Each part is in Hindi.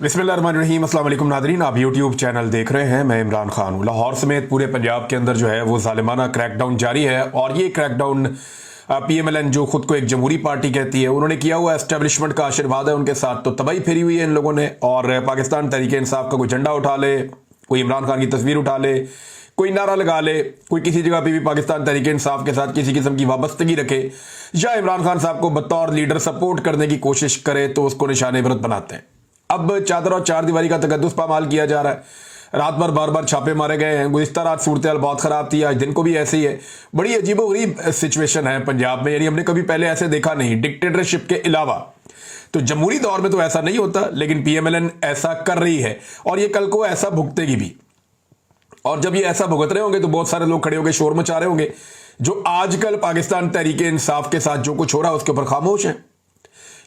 बिस्मिल्लाहिर्रहमानिर्रहीम। अस्सलाम वालेकुम नादरीन, आप यूट्यूब चैनल देख रहे हैं। मैं इमरान खान हूँ। लाहौर समेत पूरे पंजाब के अंदर जो है वो जालिमाना क्रैकडाउन जारी है और ये क्रैकडाउन PMLN जो खुद को एक जमहूरी पार्टी कहती है उन्होंने किया हुआ। एस्टेब्लिशमेंट का आशीर्वाद है उनके साथ, तो तबाही फेरी हुई है इन लोगों ने। और पाकिस्तान तहरीक इंसाफ का कोई झंडा उठा ले, कोई इमरान खान की तस्वीर उठा ले, कोई नारा लगा ले, कोई किसी जगह पे भी पाकिस्तान तहरीक इंसाफ के साथ किसी किस्म की वाबस्तगी रखे या इमरान खान साहब को बतौर लीडर सपोर्ट करने की कोशिश करे तो उसको निशाने इबरत बनाते हैं। अब चादर और चार दीवारी का तकद्दुस पामाल किया जा रहा है। रात भर बार बार छापे मारे गए हैं। गुज़िश्ता रात सूरत हाल बहुत ख़राब थी, आज दिन को भी ऐसे ही है। बड़ी अजीबोगरीब सिचुएशन है पंजाब में, यानी हमने कभी पहले ऐसे देखा नहीं डिक्टेटरशिप के अलावा। तो जमहूरी दौर में तो ऐसा नहीं होता, लेकिन PMLN ऐसा कर रही है और ये कल को ऐसा भुगतेगी भी। और जब ये ऐसा भुगत रहे होंगे तो बहुत सारे लोग खड़े होकर शोर मचा रहे होंगे जो आजकल पाकिस्तान तहरीक इंसाफ के साथ जो कुछ हो रहा है उसके ऊपर खामोश हैं।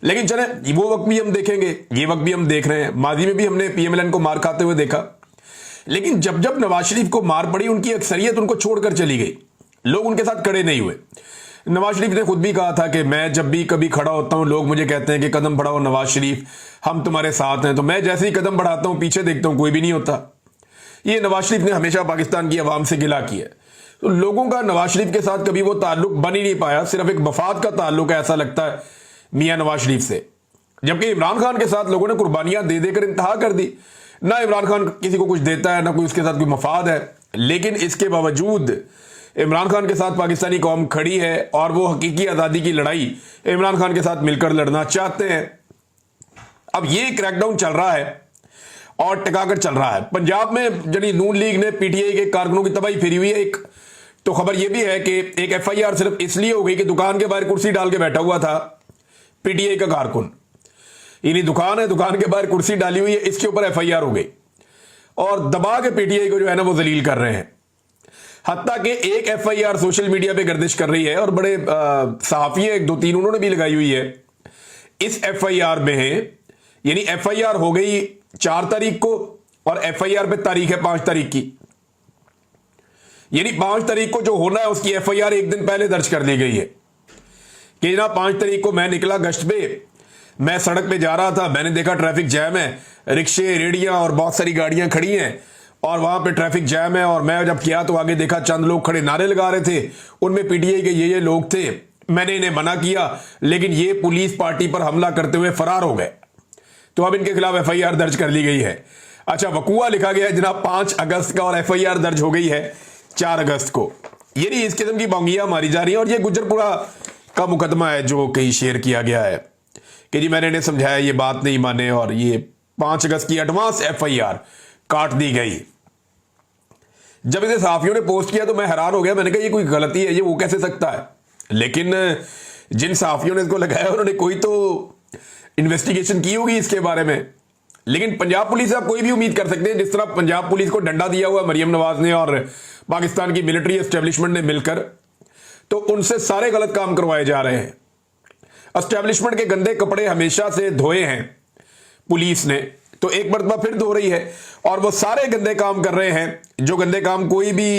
लेकिन चले, वो वक्त भी हम देखेंगे, ये वक्त भी हम देख रहे हैं। माजी में भी हमने PMLN को मार खाते हुए देखा, लेकिन जब जब नवाज शरीफ को मार पड़ी उनकी अक्सरियत उनको छोड़कर चली गई, लोग उनके साथ खड़े नहीं हुए। नवाज शरीफ ने खुद भी कहा था कि मैं जब भी कभी खड़ा होता हूं लोग मुझे कहते हैं कि कदम बढ़ाओ नवाज शरीफ, हम तुम्हारे साथ हैं। तो मैं जैसे ही कदम बढ़ाता हूं पीछे देखता हूं कोई भी नहीं होता। ये नवाज शरीफ ने हमेशा पाकिस्तान की आवाम से गिला किया। तो लोगों का नवाज शरीफ के साथ कभी वो ताल्लुक बन ही नहीं पाया, सिर्फ एक मफाद का ताल्लुक है ऐसा लगता है मियां नवाज शरीफ से। जबकि इमरान खान के साथ लोगों ने कुर्बानियां दे देकर इंतहा कर दी। ना इमरान खान किसी को कुछ देता है, ना कोई उसके साथ कोई मफाद है, लेकिन इसके बावजूद इमरान खान के साथ पाकिस्तानी कौम खड़ी है और वो हकीकी आज़ादी की लड़ाई इमरान खान के साथ मिलकर लड़ना चाहते हैं। अब ये क्रैकडाउन चल रहा है और टिकाकर चल रहा है पंजाब में। जनी नून लीग ने PTI के कारकुनों की तबाही फेरी हुई है। एक तो खबर यह भी है कि एक FIR सिर्फ इसलिए हो गई कि दुकान के बाहर कुर्सी डाल के बैठा हुआ था PTI का कारकुन। यानी दुकान है, दुकान के बाहर कुर्सी डाली हुई है, इसके ऊपर FIR हो गई और दबा के PTI को जो है ना वो जलील कर रहे हैं। हत्ता कि एक FIR सोशल मीडिया पे गर्दिश कर रही है और बड़े सहाफी हैं, एक दो तीन उन्होंने भी लगाई हुई है। इस FIR में है, यानी FIR हो गई 4 तारीख को और FIR पे तारीख है 5 तारीख की। यानी 5 तारीख को जो होना है उसकी FIR एक दिन पहले दर्ज कर दी गई है कि ना 5 तारीख को मैं निकला गश्त पे, मैं सड़क पे जा रहा था, मैंने देखा ट्रैफिक जैम है, रिक्शे रेडियां और बहुत सारी गाड़ियां खड़ी हैं और वहां पे ट्रैफिक जैम है। और मैं जब किया तो आगे देखा चंद लोग खड़े नारे लगा रहे थे, उनमें PTI के ये लोग थे। मैंने इन्हें मना किया लेकिन ये पुलिस पार्टी पर हमला करते हुए फरार हो गए, तो अब इनके खिलाफ FIR दर्ज कर ली गई है। अच्छा, वकूआ लिखा गया है जनाब 5 अगस्त का और FIR दर्ज हो गई है 4 अगस्त को। ये नहीं, इस किस्म की बांगियां मारी जा रही हैं। और ये गुजरपुरा का मुकदमा है जो कहीं शेयर किया गया है कि जी मैंने इन्हें समझाया, ये बात नहीं माने और ये 5 अगस्त की एडवांस FIR काट दी गई। जब इसे सहाफियों ने पोस्ट किया तो मैं हैरान हो गया। मैंने कहा ये कोई गलती है, ये वो कैसे सकता है। लेकिन जिन सहाफियों ने इसको लगाया उन्होंने कोई तो इन्वेस्टिगेशन की होगी इसके बारे में। लेकिन पंजाब पुलिस से आप कोई भी उम्मीद कर सकते हैं, जिस तरह पंजाब पुलिस को डंडा दिया हुआ मरियम नवाज ने और पाकिस्तान की मिलिट्री एस्टेब्लिशमेंट ने मिलकर, तो उनसे सारे गलत काम करवाए जा रहे हैं। एस्टेब्लिशमेंट के गंदे कपड़े हमेशा से धोए हैं पुलिस ने, तो एक मरतबा फिर धो रही है और वो सारे गंदे काम कर रहे हैं जो गंदे काम कोई भी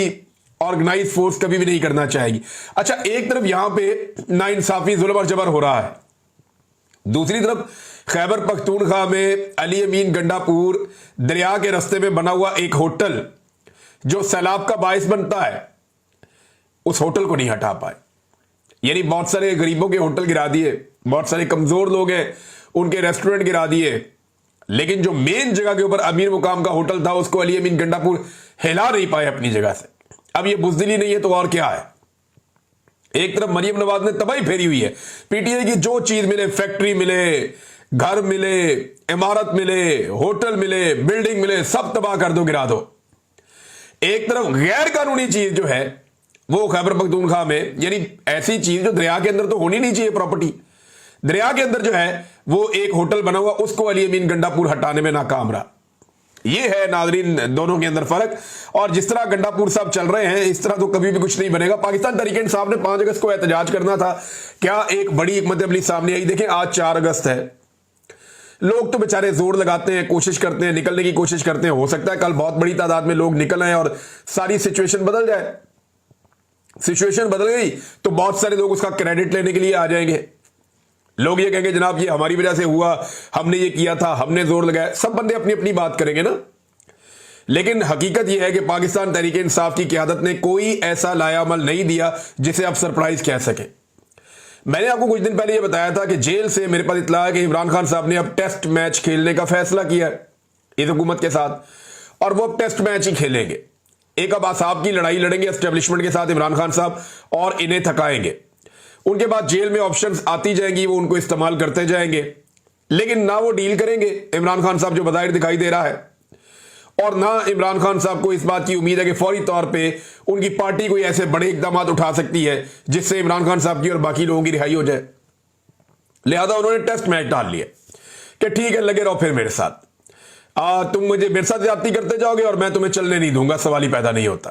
ऑर्गेनाइज फोर्स कभी भी नहीं करना चाहेगी। अच्छा, एक तरफ यहां पे नाइंसाफी जुल्म और जबर हो रहा है, दूसरी तरफ खैबर पख्तूनख्वा में अली अमीन गंडापुर दरिया के रास्ते में बना हुआ एक होटल जो सैलाब का बायस बनता है, उस होटल को नहीं हटा पाए। यानी बहुत सारे गरीबों के होटल गिरा दिए, बहुत सारे कमजोर लोग हैं उनके रेस्टोरेंट गिरा दिए, लेकिन जो मेन जगह के ऊपर अमीर मुकाम का होटल था उसको अली अमीन गंडापुर हिला नहीं पाए अपनी जगह से। अब ये बुजदिली नहीं है तो और क्या है। एक तरफ मरियम नवाज ने तबाही फेरी हुई है, PTI की जो चीज मिले, फैक्ट्री मिले, घर मिले, इमारत मिले, होटल मिले, बिल्डिंग मिले, सब तबाह कर दो, गिरा दो। एक तरफ गैर कानूनी चीज जो है वो खैबर पख्तूनख्वा में, यानी ऐसी चीज जो दरिया के अंदर तो होनी नहीं चाहिए, प्रॉपर्टी दरिया के अंदर जो है वो एक होटल बना हुआ, उसको अली अमीन गंडापुर हटाने में नाकाम रहा। ये है नाजरीन दोनों के अंदर फर्क। और जिस तरह गंडापुर साहब चल रहे हैं इस तरह तो कभी भी कुछ नहीं बनेगा। पाकिस्तान तहरीक इंसाफ ने 5 अगस्त को एहतजाज करना था, क्या एक बड़ी हिकमत अमली सामने आई। देखें आज 4 अगस्त है, लोग तो बेचारे जोर लगाते हैं, कोशिश करते हैं, निकलने की कोशिश करते हैं। हो सकता है कल बहुत बड़ी तादाद में लोग निकल आए और सारी सिचुएशन बदल जाए। सिचुएशन बदल गई तो बहुत सारे लोग उसका क्रेडिट लेने के लिए आ जाएंगे, लोग ये कहेंगे जनाब ये हमारी वजह से हुआ, हमने ये किया था, हमने जोर लगाया। सब बंदे अपनी अपनी बात करेंगे ना, लेकिन हकीकत यह है कि पाकिस्तान तहरीक इंसाफ की क़यादत ने कोई ऐसा लायामल नहीं दिया जिसे आप सरप्राइज कह सके। मैंने आपको कुछ दिन पहले यह बताया था कि जेल से मेरे पास इत्तला है कि इमरान खान साहब ने अब टेस्ट मैच खेलने का फैसला किया है इस हुकूमत के साथ, और वो अब टेस्ट मैच ही खेलेंगे। एक अब आसाब की लड़ाई लड़ेंगे एस्टेब्लिशमेंट के साथ इमरान खान साहब, और इन्हें थकाएंगे। उनके बाद जेल में ऑप्शंस आती जाएंगी, वो उनको इस्तेमाल करते जाएंगे, लेकिन ना वो डील करेंगे इमरान खान साहब जो बज़ाहिर दिखाई दे रहा है, और ना इमरान खान साहब को इस बात की उम्मीद है कि फौरी तौर पे उनकी पार्टी कोई ऐसे बड़े इकदाम उठा सकती है जिससे इमरान खान साहब की और बाकी लोगों की रिहाई हो जाए। लिहाजा उन्होंने टेस्ट मैच डाल लिया कि ठीक है लगे रहो फिर मेरे साथ, तुम मेरे साथ ज्यादती करते जाओगे और मैं तुम्हें चलने नहीं दूंगा, सवाल ही पैदा नहीं होता।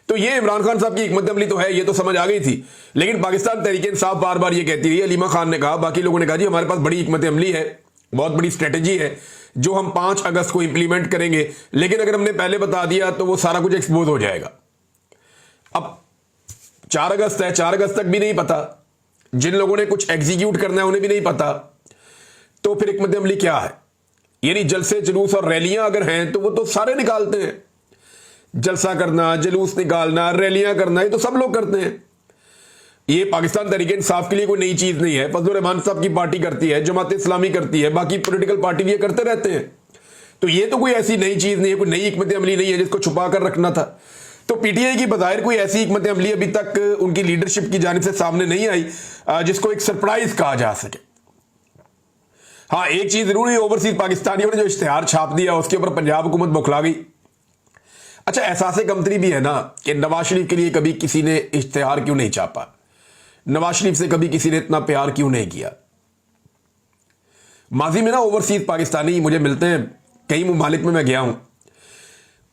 तो ये इमरान खान साहब की हिकमत अमली तो है, ये तो समझ आ गई थी, लेकिन पाकिस्तान तहरीक इंसाफ बार बार ये कहती रही, अलीमा खान ने कहा, बाकी लोगों ने कहा जी हमारे पास बड़ी हिकमत अमली है, बहुत बड़ी स्ट्रेटेजी है जो हम 5 अगस्त को इंप्लीमेंट करेंगे, लेकिन अगर हमने पहले बता दिया तो वो सारा कुछ एक्सपोज हो जाएगा। अब 4 अगस्त है, 4 अगस्त तक भी नहीं पता, जिन लोगों ने कुछ एग्जीक्यूट करना है उन्हें भी नहीं पता, तो फिर हिकमत अमली क्या है? यानी जलसे जुलूस और रैलियां अगर हैं तो वो तो सारे निकालते हैं, जलसा करना, जुलूस निकालना, रैलियां करना, ये तो सब लोग करते हैं। ये पाकिस्तान तहरीक इंसाफ के लिए कोई नई चीज नहीं है, फजलुर रहमान साहब की पार्टी करती है, जमात इस्लामी करती है, बाकी पॉलिटिकल पार्टी भी ये करते रहते हैं। तो ये तो कोई ऐसी नई चीज नहीं है, कोई नई हिकमत अमली नहीं है जिसको छुपा कर रखना था। तो पीटीआई की बज़ाहिर कोई ऐसी हिकमत अमली अभी तक उनकी लीडरशिप की जानिब से सामने नहीं आई जिसको एक सरप्राइज कहा जा सके। हाँ, एक चीज जरूर है, ओवरसीज पाकिस्तानियों ने जो इश्तिहार छाप दिया उसके ऊपर पंजाब हुकूमत बौखला गई। अच्छा, एहसास कमतरी भी है ना कि नवाज शरीफ के लिए कभी किसी ने इश्तिहार क्यों नहीं छापा, नवाज शरीफ से कभी किसी ने इतना प्यार क्यों नहीं किया। माजी में ना ओवरसीज पाकिस्तानी मुझे मिलते हैं, कई मुमालिक में मैं गया हूं,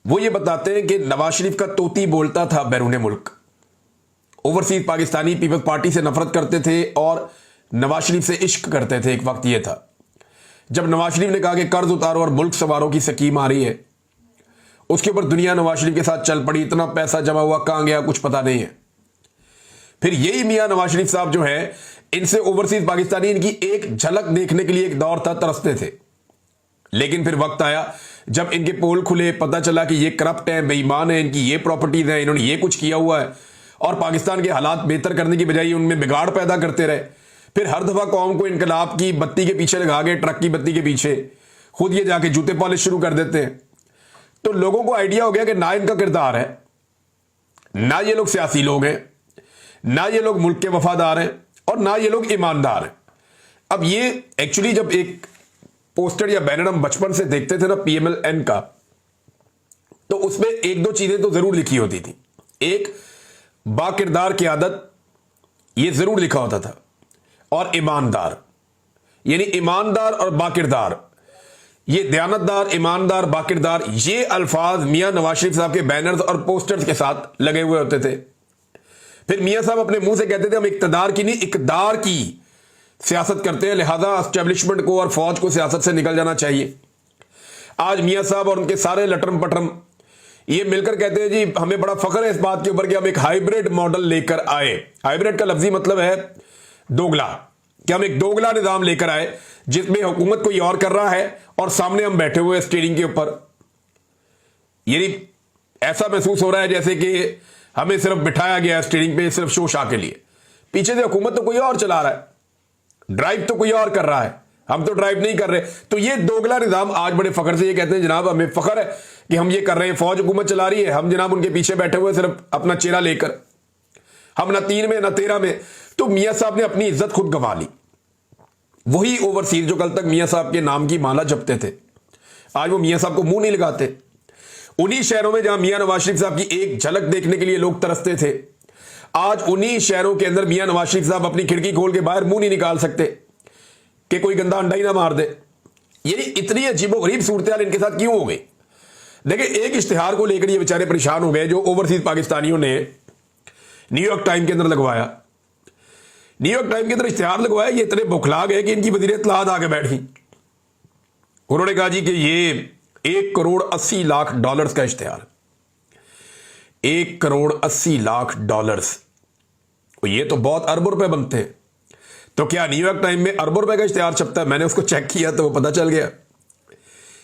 वो ये बताते हैं कि नवाज शरीफ का तोती बोलता था बैरून मुल्क। ओवरसीज पाकिस्तानी पीपल्स पार्टी से नफरत करते थे और नवाज शरीफ से इश्क करते थे। एक वक्त ये था जब नवाज शरीफ ने कहा कि कर्ज उतारो और मुल्क सवारों की स्कीम आ रही है, उसके ऊपर दुनिया नवाज शरीफ के साथ चल पड़ी, इतना पैसा जमा हुआ कहां गया कुछ पता नहीं है। फिर यही मियां नवाज शरीफ साहब जो है, इनसे ओवरसीज पाकिस्तानी इनकी एक झलक देखने के लिए एक दौर था, तरसते थे। लेकिन फिर वक्त आया जब इनके पोल खुले, पता चला कि ये करप्ट है, बेईमान है, इनकी ये प्रॉपर्टीज है, इन्होंने ये कुछ किया हुआ है, और पाकिस्तान के हालात बेहतर करने की बजाय उनमें बिगाड़ पैदा करते रहे। फिर हर दफा कौम को इनकलाब की बत्ती के पीछे लगा के, ट्रक की बत्ती के पीछे, खुद ये जाके जूते पॉलिश शुरू कर देते हैं। तो लोगों को आइडिया हो गया कि ना इनका किरदार है, ना ये लोग सियासी लोग हैं, ना ये लोग मुल्क के वफादार हैं, और ना ये लोग ईमानदार हैं। अब ये एक्चुअली जब एक पोस्टर या बैनर हम बचपन से देखते थे ना PMLN का, तो उसमें 1-2 चीजें तो जरूर लिखी होती थी। एक, बाकिरदार क़यादत, ये जरूर लिखा होता था, और ईमानदार। यानी ईमानदार और बाकिरदार, ये दयानतदार, ईमानदार, बाकिरदार, ये अल्फाज मियां नवाज शरीफ साहब के बैनर्स और पोस्टर्स के साथ लगे हुए होते थे। फिर मियां साहब अपने मुंह से कहते थे हम इक्तदार की नहीं इकदार की सियासत करते हैं, लिहाजा एस्टेब्लिशमेंट को और फौज को सियासत से निकल जाना चाहिए। आज मियां साहब और उनके सारे लटरम पटरम ये मिलकर कहते हैं जी हमें बड़ा फख्र है इस बात के ऊपर कि हम एक हाइब्रिड मॉडल लेकर आए। हाइब्रिड का लफ्जी मतलब है दोगला, कि हम एक दोगला निजाम लेकर आए जिसमें हुकूमत कोई और कर रहा है और सामने हम बैठे हुए स्टीयरिंग के ऊपर। यानी ऐसा महसूस हो रहा है जैसे कि हमें सिर्फ बिठाया गया है स्टीयरिंग पे सिर्फ शो शा के लिए, पीछे से हुकूमत तो कोई और चला रहा है, ड्राइव तो कोई और कर रहा है, हम तो ड्राइव नहीं कर रहे। तो ये दोगला निजाम आज बड़े फख्र से ये कहते हैं जनाब हमें फख्र है कि हम ये कर रहे हैं, फौज हुकूमत चला रही है, हम जनाब उनके पीछे बैठे हुए सिर्फ अपना चेहरा लेकर, हम ना 3 में ना 13 में। तो मियां साहब ने अपनी इज्जत खुद गंवा ली। वही ओवरसीज जो कल तक मियां साहब के नाम की माला जपते थे, आज वो मियां साहब को मुंह नहीं लगाते। उन्हीं शहरों में जहां मियां नवाज शरीफ साहब की एक झलक देखने के लिए लोग तरसते थे, आज उन्हीं शहरों के अंदर मियां नवाज शरीफ साहब अपनी खिड़की खोल के बाहर मुंह नहीं निकाल सकते कि कोई गंदा अंडा ही ना मार दे। यानी इतनी अजीबोगरीब सूरत हाल इनके साथ क्यों हो गई? देखिए, एक इश्तिहार को लेकर ये बेचारे परेशान हो गए जो ओवरसीज पाकिस्तानियों ने न्यूयॉर्क टाइम के अंदर लगवाया। न्यूयॉर्क टाइम के अंदर इश्तिहार लगवाया, ये इतने बौखला गए कि इनकी वज़ीर इत्तलात आके बैठी। उन्होंने कहा जी कि ये $1,80,00,000 का इश्तिहार, $1,80,00,000। ये तो बहुत अरबों रुपए बनते हैं। तो क्या न्यूयॉर्क टाइम में अरबों रुपए का इश्तेहार छपता है? मैंने उसको चेक किया तो वो पता चल गया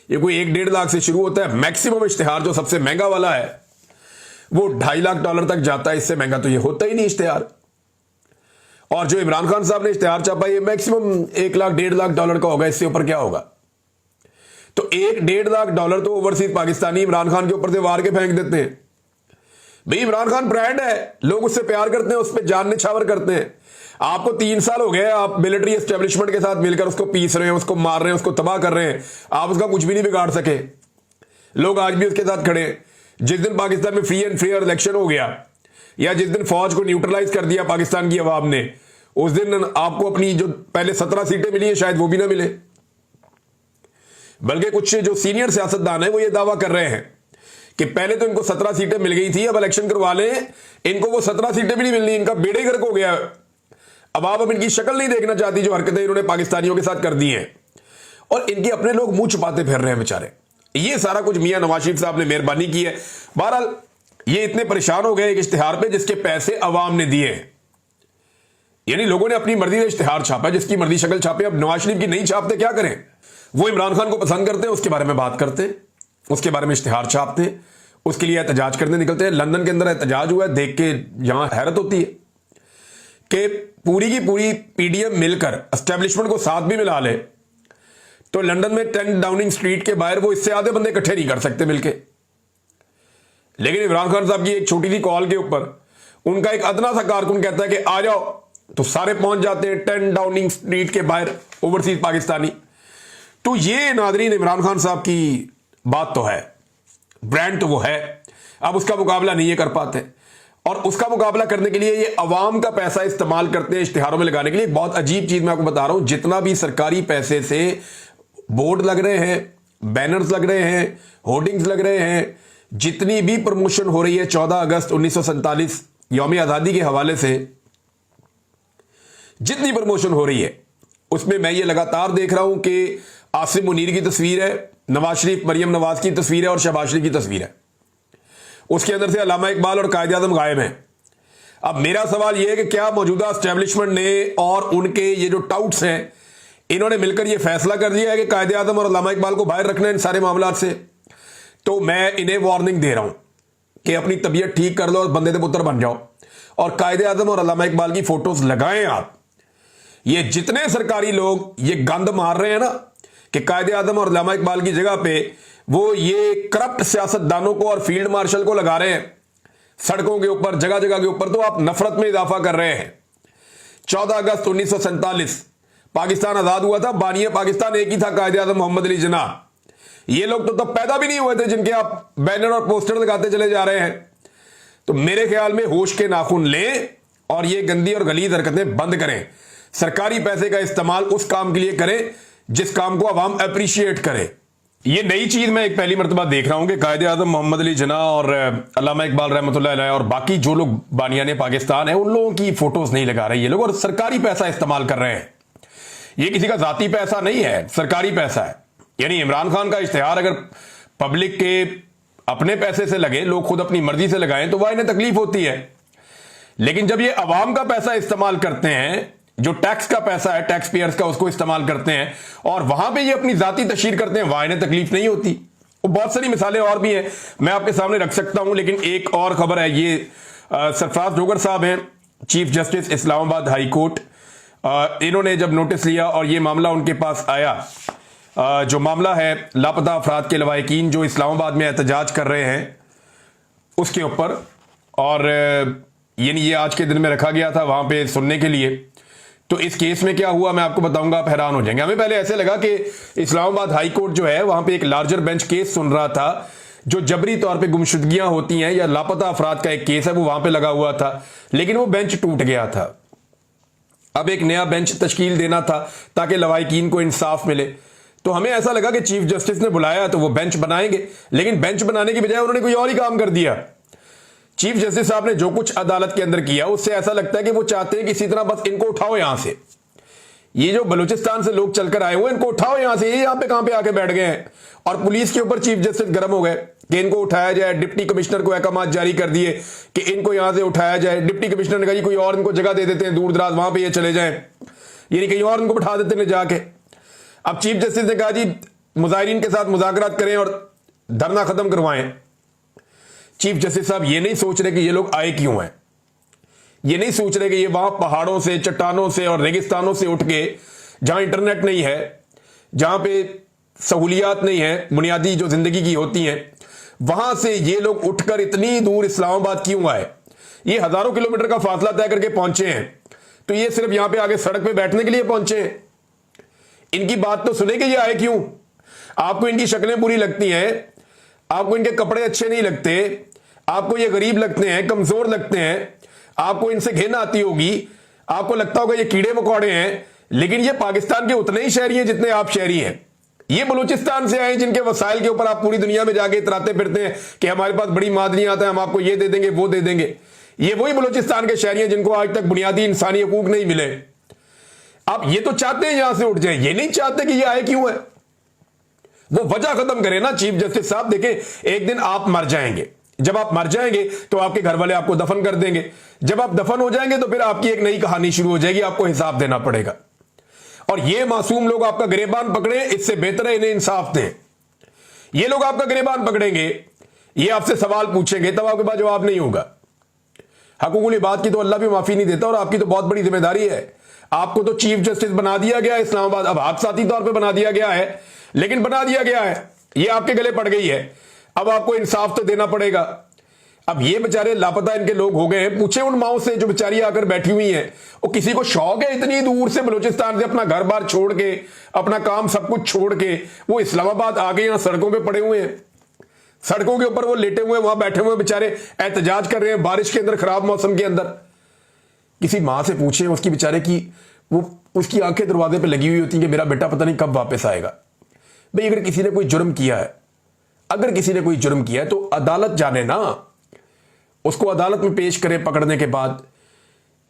ये कोई 1-1.5 लाख से शुरू होता है। मैक्सिमम इश्तेहार जो सबसे महंगा वाला है वो $2.5 लाख तक जाता है। इससे महंगा तो ये होता ही नहीं इश्तेहार। और जो इमरान खान साहब ने इश्तेहार छापा ये मैक्सिमम $1 लाख $1.5 लाख का होगा। इससे ऊपर क्या होगा? तो $1-1.5 लाख तो ओवरसीज पाकिस्तानी इमरान खान के ऊपर से वार के फेंक देते हैं। भाई इमरान खान ब्रांड है, लोग उससे प्यार करते हैं, उस पर जान निछावर करते हैं। आपको 3 साल हो गए, आप मिलिट्री एस्टेब्लिशमेंट के साथ मिलकर उसको पीस रहे हैं, उसको मार रहे हैं, उसको तबाह कर रहे हैं। आप उसका कुछ भी नहीं बिगाड़ सके। लोग आज भी उसके साथ खड़े हैं। जिस दिन पाकिस्तान में फ्री एंड फेयर इलेक्शन हो गया या जिस दिन फौज को न्यूट्रलाइज कर दिया पाकिस्तान की अवाम ने, उस दिन आपको अपनी जो पहले 17 सीटें मिली है शायद वो भी ना मिले। बल्कि कुछ जो सीनियर सियासतदान है वो ये दावा कर रहे हैं कि पहले तो इनको 17 सीटें मिल गई थी, अब इलेक्शन करवा लें, इनको वो 17 सीटें भी नहीं मिलनी, इनका बेड़े गर्क हो गया। अब इनकी शक्ल नहीं देखना चाहती जो हरकतें इन्होंने पाकिस्तानियों के साथ कर दी हैं। और इनके अपने लोग मुंह छुपाते फिर रहे हैं बेचारे। ये सारा कुछ मियां नवाज शरीफ साहब ने मेहरबानी की है। बहरहाल ये इतने परेशान हो गए एक इश्तिहार पे जिसके पैसे अवाम ने दिए हैं। यानी लोगों ने अपनी मर्जी से इश्तिहार छापा, जिसकी मर्जी शक्ल छापे। अब नवाज शरीफ की नहीं छापते क्या करें? वो इमरान खान को पसंद करते हैं, उसके बारे में बात करते हैं, उसके बारे में इश्तिहार छापते हैं, उसके लिए एहतजाज करने निकलते हैं। लंदन के अंदर एहतजाज हुआ है, देख के यहां हैरत होती है कि पूरी की पूरी पीडीएम मिलकर एस्टेब्लिशमेंट को साथ भी मिला ले तो लंदन में 10 डाउनिंग स्ट्रीट के बाहर वो इससे आधे बंदे इकट्ठे नहीं कर सकते मिलके। लेकिन इमरान खान साहब की एक छोटी सी कॉल के ऊपर उनका एक अदना सा कारकुन कहता है कि आ जाओ, तो सारे पहुंच जाते हैं 10 डाउनिंग स्ट्रीट के बाहर, ओवरसीज पाकिस्तानी। तो ये नादरीन इमरान खान साहब की बात तो है, ब्रांड तो वो है। अब उसका मुकाबला नहीं ये कर पाते, और उसका मुकाबला करने के लिए ये अवाम का पैसा इस्तेमाल करते हैं इश्तिहारों में लगाने के लिए। एक बहुत अजीब चीज मैं आपको बता रहा हूं, जितना भी सरकारी पैसे से बोर्ड लग रहे हैं, बैनर्स लग रहे हैं, होर्डिंग्स लग रहे हैं, जितनी भी प्रमोशन हो रही है 14 अगस्त 1947 यौम आजादी के हवाले से जितनी प्रमोशन हो रही है, उसमें मैं ये लगातार देख रहा हूं कि आसिम मुनीर की तस्वीर है, नवाज शरीफ मरियम नवाज की तस्वीर है और शहबाज शरीफ की तस्वीर है। उसके अंदर से अल्लामा इकबाल और कायदे आज़म गायब हैं। अब मेरा सवाल यह है कि क्या मौजूदा एस्टेब्लिशमेंट ने और उनके ये जो टाउट्स हैं, इन्होंने मिलकर यह फैसला कर दिया है कि कायदे आज़म और अल्लामा इकबाल को बाहर रखना है इन सारे मामलात से? तो मैं इन्हें वार्निंग दे रहा हूं कि अपनी तबीयत ठीक कर लो और बंदे दे पुत्र बन जाओ, और कायदे आज़म और अल्लामा इकबाल की फोटोज लगाएं आप। ये जितने सरकारी लोग ये गंद मार रहे हैं ना कि कायदे आज़म और अल्लामा इकबाल की जगह पे वो ये करप्ट सियासतदानों को और फील्ड मार्शल को लगा रहे हैं सड़कों के ऊपर, जगह जगह के ऊपर, तो आप नफरत में इजाफा कर रहे हैं। 14 अगस्त 1947 पाकिस्तान आजाद हुआ था, बानिया पाकिस्तान एक ही था, कायदे आज़म मोहम्मद अली जिन्नाह। ये लोग तो तब पैदा भी नहीं हुए थे जिनके आप बैनर और पोस्टर लगाते चले जा रहे हैं। तो मेरे ख्याल में होश के नाखून लें और ये गंदी और गलीज हरकतें बंद करें। सरकारी पैसे का इस्तेमाल उस काम के लिए करें जिस काम को अवाम अप्रिशिएट करे। ये नई चीज मैं एक पहली मर्तबा देख रहा हूं कि कायदे आज़म मोहम्मद अली जिन्नाह और अल्लामा इकबाल रहमतुल्लाह अलैह और बाकी जो लोग बानियाने पाकिस्तान है उन लोगों की फोटोज नहीं लगा रहे ये लोग, और सरकारी पैसा इस्तेमाल कर रहे हैं। ये किसी का जाती पैसा नहीं है, सरकारी पैसा है। यानी इमरान खान का इश्तिहार अगर पब्लिक के अपने पैसे से लगे, लोग खुद अपनी मर्जी से लगाएं, तो वह इन्हें तकलीफ होती है। लेकिन जब ये अवाम का पैसा इस्तेमाल करते हैं, जो टैक्स का पैसा है, टैक्स पेयर्स का, उसको इस्तेमाल करते हैं और वहां पे ये अपनी जाती तशहीर करते हैं, वहां इन्हें तकलीफ नहीं होती। वो बहुत सारी मिसालें और भी हैं, मैं आपके सामने रख सकता हूं। लेकिन एक और खबर है, ये सरफराज जोगर साहब हैं, chief justice Islamabad high court. इन्होंने जब नोटिस लिया और ये मामला उनके पास आया, जो मामला है लापता अफराद के लवाहिकीन जो इस्लामाबाद में एहतजाज कर रहे हैं उसके ऊपर, और यानी ये आज के दिन में रखा गया था वहां पे सुनने के लिए। तो इस केस में क्या हुआ मैं आपको बताऊंगा, आप हैरान हो जाएंगे। हमें पहले ऐसे लगा कि इस्लामाबाद हाई कोर्ट जो है वहां पे एक लार्जर बेंच केस सुन रहा था, जो जबरी तौर पे गुमशुदगियां होती हैं या लापता अफराद का एक केस है, वो वहां पे लगा हुआ था। लेकिन वो बेंच टूट गया था। अब एक नया बेंच तश्कील देना था ताकि लवाहिकीन को इंसाफ मिले। तो हमें ऐसा लगा कि चीफ जस्टिस ने बुलाया तो वो बेंच बनाएंगे, लेकिन बेंच बनाने की बजाय उन्होंने कोई और ही काम कर दिया। चीफ जस्टिस साहब ने जो कुछ अदालत के अंदर किया उससे ऐसा लगता है कि वो चाहते हैं कि इसी तरह बस इनको उठाओ यहां से, ये जो बलूचिस्तान से लोग चलकर आए हुए इनको उठाओ यहां से, ये यहां पे कहां पे आके बैठ गए हैं। और पुलिस के ऊपर चीफ जस्टिस गर्म हो गए कि इनको उठाया जाए। डिप्टी कमिश्नर को अहकाम जारी कर दिए कि इनको यहां से उठाया जाए। डिप्टी कमिश्नर ने कहा कोई और इनको जगह दे देते हैं दूर दराज, वहां पर ये चले जाए। यानी कहीं और उनको बैठा देते ने जाके। अब चीफ जस्टिस ने कहा जी मुजाहिरीन के साथ मुज़ाकरात करें और धरना खत्म करवाएं। चीफ जस्टिस साहब ये नहीं सोच रहे कि ये लोग आए क्यों हैं, ये नहीं सोच रहे कि ये वहां पहाड़ों से, चट्टानों से और रेगिस्तानों से उठ के, जहां इंटरनेट नहीं है, जहां पे सहूलियात नहीं है बुनियादी जो जिंदगी की होती हैं, वहां से ये लोग उठकर इतनी दूर इस्लामाबाद क्यों आए। ये हजारों किलोमीटर का फासला तय करके पहुंचे हैं, तो ये सिर्फ यहां पे आगे सड़क पे बैठने के लिए पहुंचे हैं। इनकी बात तो सुने कि ये आए क्यों। आपको इनकी शक्लें बुरी लगती हैं, आपको इनके कपड़े अच्छे नहीं लगते, आपको ये गरीब लगते हैं, कमजोर लगते हैं, आपको इनसे घिन आती होगी, आपको लगता होगा ये कीड़े मकोड़े हैं, लेकिन ये पाकिस्तान के उतने ही शहरी हैं जितने आप शहरी हैं। ये बलूचिस्तान से आए जिनके वसाइल के ऊपर आप पूरी दुनिया में जाके इतराते फिरते हैं कि हमारे पास बड़ी मादनियां आता है, हम आपको ये दे देंगे वो दे देंगे। ये वही बलूचिस्तान के शहरी हैं जिनको आज तक बुनियादी इंसानी हकूक नहीं मिले। आप ये तो चाहते हैं यहां से उठ जाए, ये नहीं चाहते कि ये आए क्यों है। वो वजह खत्म करें ना चीफ जस्टिस साहब। देखें एक दिन आप मर जाएंगे, जब आप मर जाएंगे तो आपके घर वाले आपको दफन कर देंगे। जब आप दफन हो जाएंगे तो फिर आपकी एक नई कहानी शुरू हो जाएगी, आपको हिसाब देना पड़ेगा। और ये मासूम लोग आपका गिरेबान पकड़े, इससे बेहतर है इन्हें इंसाफ दें। ये लोग आपका गिरेबान पकड़ेंगे, ये आपसे सवाल पूछेंगे, तब आपके पास जवाब नहीं होगा। हकूकुल इबाद की तो अल्लाह भी माफी नहीं देता, और आपकी तो बहुत बड़ी जिम्मेदारी है। आपको तो चीफ जस्टिस बना दिया गया है इस्लामाबाद, अब हादसाती तौर पर बना दिया गया है, लेकिन बना दिया गया है, ये आपके गले पड़ गई है। अब आपको इंसाफ तो देना पड़ेगा। अब ये बेचारे लापता इनके लोग हो गए हैं, पूछे उन माओ से जो बेचारी आकर बैठी हुई हैं, वो किसी को शौक है इतनी दूर से बलूचिस्तान से अपना घर बार छोड़ के, अपना काम सब कुछ छोड़ के वो इस्लामाबाद आ गए, यहां सड़कों पे पड़े हुए हैं, सड़कों के ऊपर वो लेटे हुए वहां बैठे हुए बेचारे एहतजाज कर रहे हैं बारिश के अंदर, खराब मौसम के अंदर। किसी मां से पूछे उसकी बेचारे की, वो उसकी आंखें दरवाजे पे लगी हुई होती हैं कि मेरा बेटा पता नहीं कब वापस आएगा। भाई अगर किसी ने कोई जुर्म किया है, अगर किसी ने कोई जुर्म किया है तो अदालत जाने ना, उसको अदालत में पेश करे पकड़ने के बाद।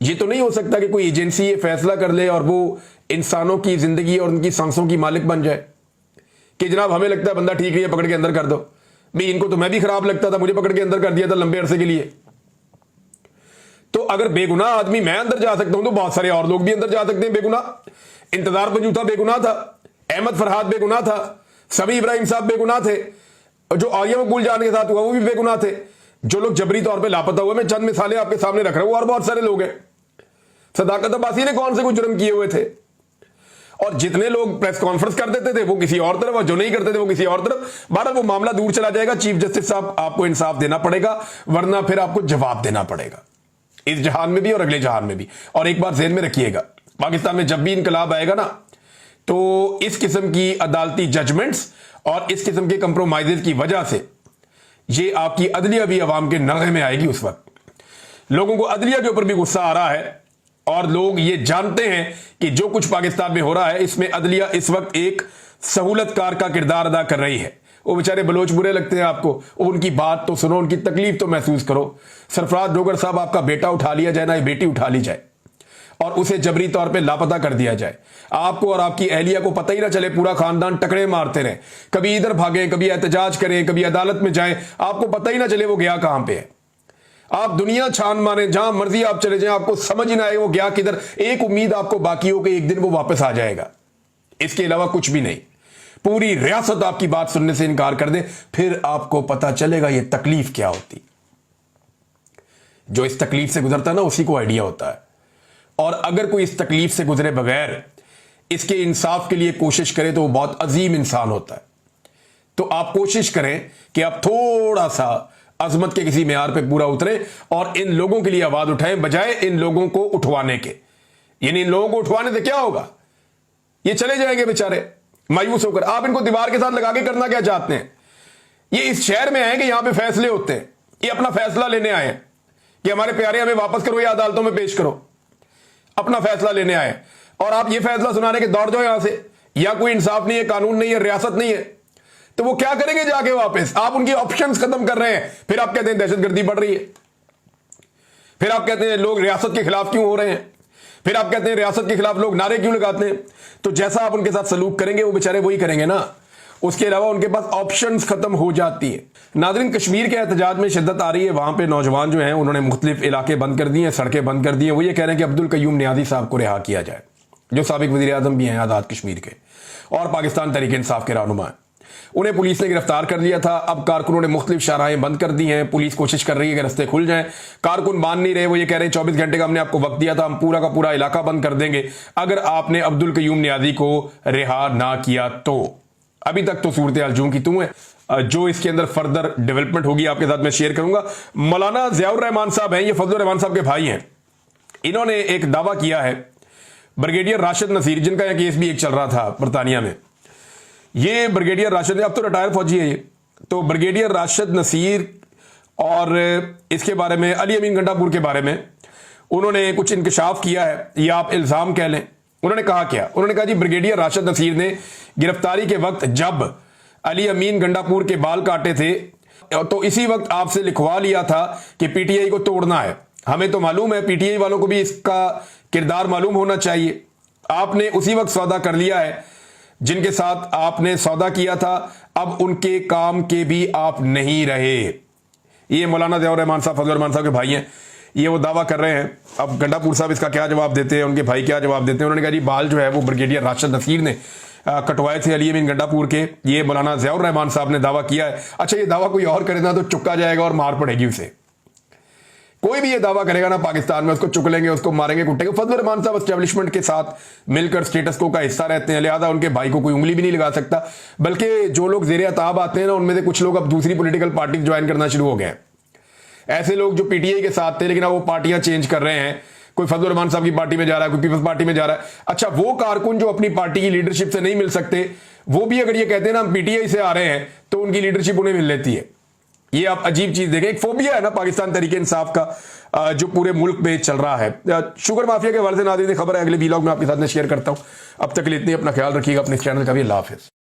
ये तो नहीं हो सकता कि कोई एजेंसी ये फैसला कर ले और वो इंसानों की जिंदगी और उनकी सांसों की मालिक बन जाए कि जनाब हमें लगता है बंदा ठीक नहीं है, पकड़ के अंदर कर दो। भाई इनको तो मैं भी खराब लगता था, मुझे पकड़ के अंदर कर दिया था लंबे अरसे के लिए। तो अगर बेगुनाह आदमी मैं अंदर जा सकता हूं तो बहुत सारे और लोग भी अंदर जा सकते हैं बेगुनाह। इंतजार पंजूथा बेगुनाह था, अहमद फरहाद बेगुनाह था, सभी इब्राहिम साहब बेगुनाह थे, जो आर्या मकबूल जान के साथ हुआ वो भी बेगुनाह थे, जो लोग जबरी तौर पे लापता हुए, मैं चंद मिसालें आपके सामने रख रहा हूं, और बहुत सारे लोग हैं। सदाकत अब्बासी ने कौन से कुछ जुर्म किए हुए थे, और जितने लोग प्रेस कॉन्फ्रेंस कर देते थे वो किसी और तरफ, और जो नहीं करते थे वो किसी और तरफ। बहरहाल वो मामला दूर चला जाएगा। चीफ जस्टिस साहब आपको इंसाफ देना पड़ेगा, वरना फिर आपको जवाब देना पड़ेगा, इस जहान में भी और अगले जहान में भी। और एक बार ज़हन में रखिएगा, पाकिस्तान में जब भी इनकलाब आएगा ना, तो इस किस्म की अदालती जजमेंट्स और इस किस्म के कंप्रोमाइजेस की वजह से ये आपकी अदलिया भी अवाम के नगहे में आएगी। उस वक्त लोगों को अदलिया के ऊपर भी गुस्सा आ रहा है, और लोग ये जानते हैं कि जो कुछ पाकिस्तान में हो रहा है इसमें अदलिया इस वक्त एक सहूलतकार का किरदार अदा कर रही है। वो बेचारे बलोच बुरे लगते हैं आपको, उनकी बात तो सुनो, उनकी तकलीफ तो महसूस करो। सरफराज डोगर साहब आपका बेटा उठा लिया जाए ना, ये बेटी उठा ली जाए और उसे जबरी तौर पे लापता कर दिया जाए, आपको और आपकी अहलिया को पता ही ना चले, पूरा खानदान टकरे मारते रहे, कभी इधर भागे, कभी एहतजाज करें, कभी अदालत में जाएं, आपको पता ही ना चले वो गया कहां पे है। आप दुनिया छान मारे, जहां मर्जी आप चले जाएं, आपको समझ ही ना आए वो गया किधर। एक उम्मीद आपको बाकी हो कि एक दिन वो वापस आ जाएगा, इसके अलावा कुछ भी नहीं। पूरी रियासत आपकी बात सुनने से इनकार कर दे, फिर आपको पता चलेगा ये तकलीफ क्या होती। जो इस तकलीफ से गुजरता है ना, उसी को आइडिया होता है। और अगर कोई इस तकलीफ से गुजरे बगैर इसके इंसाफ के लिए कोशिश करे तो वो बहुत अजीम इंसान होता है। तो आप कोशिश करें कि आप थोड़ा सा अजमत के किसी मेयार पे पूरा उतरे और इन लोगों के लिए आवाज उठाएं, बजाय इन लोगों को उठवाने के। यानी इन लोगों को उठवाने से क्या होगा, ये चले जाएंगे बेचारे मायूस होकर। आप इनको दीवार के साथ लगा के करना क्या चाहते हैं। ये इस शहर में आए कि यहां पे फैसले होते हैं, ये अपना फैसला लेने आए हैं कि हमारे प्यारे हमें वापस करो या अदालतों में पेश करो, अपना फैसला लेने आए। और आप ये फैसला सुनाने के दौड़ जाओ यहां से, या कोई इंसाफ नहीं है, कानून नहीं है, रियासत नहीं है, तो वो क्या करेंगे जाके वापस। आप उनकी ऑप्शंस खत्म कर रहे हैं, फिर आप कहते हैं दहशतगर्दी बढ़ रही है, फिर आप कहते हैं लोग रियासत के खिलाफ क्यों हो रहे हैं, फिर आप कहते हैं रियासत के खिलाफ लोग नारे क्यों लगाते हैं। तो जैसा आप उनके साथ सलूक करेंगे वो बेचारे वही करेंगे ना, उसके अलावा उनके पास ऑप्शंस खत्म हो जाती है। नाज़रीन, कश्मीर के एहतजाज में शिद्दत आ रही है। वहां पे नौजवान जो हैं उन्होंने मुख्तलिफ इलाके बंद कर दिए हैं, सड़कें बंद कर दी हैं। वो ये कह रहे हैं कि अब्दुल कयूम नियाज़ी साहब को रिहा किया जाए। जो साबिक वज़ीर आज़म भी हैं आज़ाद कश्मीर के और पाकिस्तान तहरीक इंसाफ के रहनुमा हैं। उन्हें पुलिस ने गिरफ्तार कर लिया था। अब कारकुनों ने मुख्तलिफ शाहराहें बंद कर दी हैं। पुलिस कोशिश कर रही है कि रास्ते खुल जाएं। कारकुन मान नहीं रहे। वो ये कह रहे हैं 24 घंटे का हमने आपको वक्त दिया था, हम पूरा का पूरा इलाका बंद कर देंगे अगर आपने अब्दुल कयूम नियाज़ी को रिहा ना किया तो। अभी तक तो सूरत हाल जूं की तूं है। जो इसके अंदर फर्दर डेवलपमेंट होगी आपके साथ मैं शेयर करूंगा। मौलाना ज़ियाउर रहमान साहब हैं, ये फजलुर रहमान साहब के भाई हैं। इन्होंने एक दावा किया है, ब्रिगेडियर राशिद नसीर, जिनका यह केस भी एक चल रहा था बरतानिया में, ये ब्रिगेडियर राशिद, अब तो रिटायर फौजी है ये, तो ब्रिगेडियर राशिद नसीर और इसके बारे में अली अमीन गंडापुर के बारे में उन्होंने कुछ इंकशाफ किया है, या आप इल्ज़ाम कह लें। उन्होंने कहा क्या? उन्होंने कहा जी ब्रिगेडियर राशिद नसीर ने गिरफ्तारी के वक्त जब अली अमीन गंडापुर के बाल काटे थे तो इसी वक्त आपसे लिखवा लिया था कि पीटीआई को तोड़ना है। हमें तो मालूम है, पीटीआई वालों को भी इसका किरदार मालूम होना चाहिए। आपने उसी वक्त सौदा कर लिया है जिनके साथ आपने सौदा किया था, अब उनके काम के भी आप नहीं रहे। ये मौलाना ज़ियाउर रहमान साहब फजलुर रहमान साहब के भाई हैं, ये वो दावा कर रहे हैं। अब गंडापुर साहब इसका क्या जवाब देते हैं, उनके भाई क्या जवाब देते हैं? उन्होंने कहा जी बाल जो है वो ब्रिगेडियर राशिद नसीर ने कटवाए थे अली अमीन गंडापुर के। ये मौलाना ज़ियाउर रहमान साहब ने दावा किया है। अच्छा, ये दावा कोई और करेगा तो चुका जाएगा और मार पड़ेगी उसे। कोई भी ये दावा करेगा ना पाकिस्तान में, उसको चुक लेंगे, उसको मारेंगे, कुटेंगे। फजलुर रहमान साहब एस्टेब्लिशमेंट के साथ मिलकर स्टेटस को का हिस्सा रहते हैं, लिहाजा उनके भाई को कोई उंगली भी नहीं लगा सकता। बल्कि जो लोग ज़ेरे अताब आते हैं ना, उनमें से कुछ लोग अब दूसरी पॉलिटिकल पार्टी ज्वाइन करना शुरू हो गए। ऐसे लोग जो पीटीआई के साथ थे लेकिन अब वो पार्टियां चेंज कर रहे हैं, कोई फजलुर रहमान साहब की पार्टी में जा रहा है, कोई पीपल्स पार्टी में जा रहा है। अच्छा, वो कारकुन जो अपनी पार्टी की लीडरशिप से नहीं मिल सकते, वो भी अगर ये कहते हैं ना हम पीटीआई से आ रहे हैं, तो उनकी लीडरशिप उन्हें मिल लेती है। ये आप अजीब चीज देखें, एक फोबिया है ना पाकिस्तान तहरीक इंसाफ का जो पूरे मुल्क में चल रहा है। शुगर माफिया के हवाले से नाज़रीन खबर है, अगले वीलॉग में आपके साथ में शेयर करता हूं। अब तक के लिए इतनी, अपना ख्याल रखिएगा, अपने चैनल का भी अल्लाह हाफिज़।